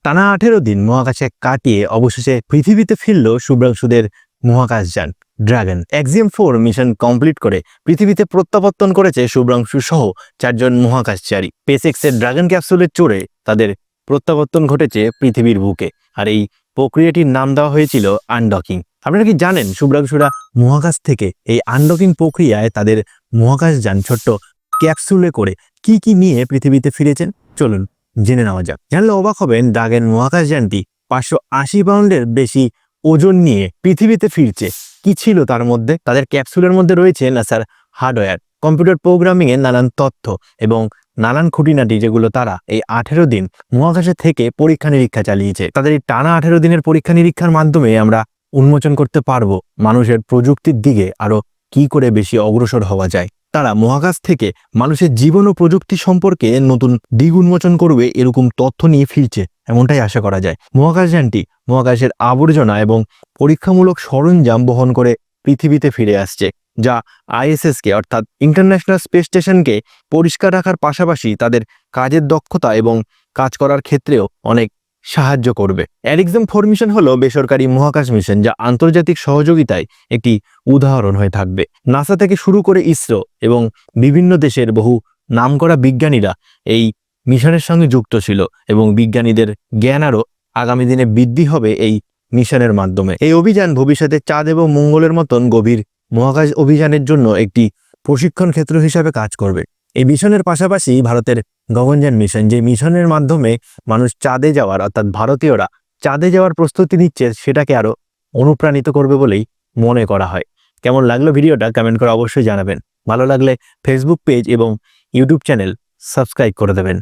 টানা 18 দিন মহাকাশে কাটিয়ে অবশেষে পৃথিবীতে ফিরল শুভ্রাংশুদের মহাকাশযান ড্রাগন। এক্সিম-4 মিশন কমপ্লিট করে পৃথিবীতে প্রত্যাবর্তন করেছে শুভ্রাংশু সহ 4 জন মহাকাশচারী। স্পেসএক্সের ড্রাগন ক্যাপসুলে চড়ে তাদের প্রত্যাবর্তন ঘটেছে পৃথিবীর বুকে, আর এই প্রক্রিয়াটির নাম দেওয়া হয়েছিল আনডকিং। আপনারা কি জানেন শুভ্রাংশুরা মহাকাশ থেকে এই আনডকিং প্রক্রিয়ায় তাদের মহাকাশযান ছোট্ট ক্যাপসুলে করে কি কি নিয়ে পৃথিবীতে ফিরেছেন? চলুন জেনে নেওয়া যাক। জানলে অবাক হবেন, ড্রাগন মহাকাশযানটি 580 পাউন্ডের বেশি ওজন নিয়ে পৃথিবীতে ফিরছে। কি ছিল তার মধ্যে? তাদের ক্যাপসুলের মধ্যে রয়েছে নাসার হার্ডওয়্যার, কম্পিউটার প্রোগ্রামিং এর নানান তথ্য এবং নানান খুঁটিনাটি, যেগুলো তারা এই 18 দিন মহাকাশে থেকে পরীক্ষা নিরীক্ষা চালিয়েছে। তাদের এই টানা 18 দিনের পরীক্ষা নিরীক্ষার মাধ্যমে আমরা উন্মোচন করতে পারবো মানুষের প্রযুক্তির দিকে আরো কি করে বেশি অগ্রসর হওয়া যায়। তারা মহাকাশ থেকে মানুষের জীবন ও প্রযুক্তি সম্পর্কে নতুন দিক উন্মোচন করবে এরকম তথ্য নিয়ে ফিরছে, এমনটাই আশা করা যায়। মহাকাশযানটি মহাকাশের আবর্জনা এবং পরীক্ষামূলক সরঞ্জাম বহন করে পৃথিবীতে ফিরে আসছে, যা আইএসএসকে অর্থাৎ ইন্টারন্যাশনাল স্পেস স্টেশনকে পরিষ্কার রাখার পাশাপাশি তাদের কাজের দক্ষতা এবং কাজ করার ক্ষেত্রেও অনেক সাহায্য করবে। এক্সিম-4 মিশন হলো বেসরকারি মহাকাশ মিশন, যা আন্তর্জাতিক সহযোগিতায় একটি উদাহরণ হয়ে থাকবে। নাসা থেকে শুরু করে ইসরো এবং বিভিন্ন দেশের বহু নামকরা বিজ্ঞানীরা এই মিশনের সঙ্গে যুক্ত ছিল, এবং বিজ্ঞানীদের জ্ঞান আরও আগামী দিনে বৃদ্ধি হবে এই মিশনের মাধ্যমে। এই অভিযান ভবিষ্যতে চাঁদ এবং মঙ্গলের মতন গভীর মহাকাশ অভিযানের জন্য একটি প্রশিক্ষণ ক্ষেত্র হিসাবে কাজ করবে। এই মিশনের পাশাপাশি ভারতের গগনযান মিশন, যে মিশনের মাধ্যমে মানুষ চাঁদে যাওয়ার অর্থাৎ ভারতীয়রা চাঁদে যাওয়ার প্রস্তুতি নিচ্ছে, সেটাকে আরো অনুপ্রাণিত করবে বলেই মনে করা হয়। কেমন লাগলো ভিডিওটা কমেন্ট করে অবশ্যই জানাবেন। ভালো লাগলে ফেসবুক পেজ এবং ইউটিউব চ্যানেল সাবস্ক্রাইব করে দেবেন।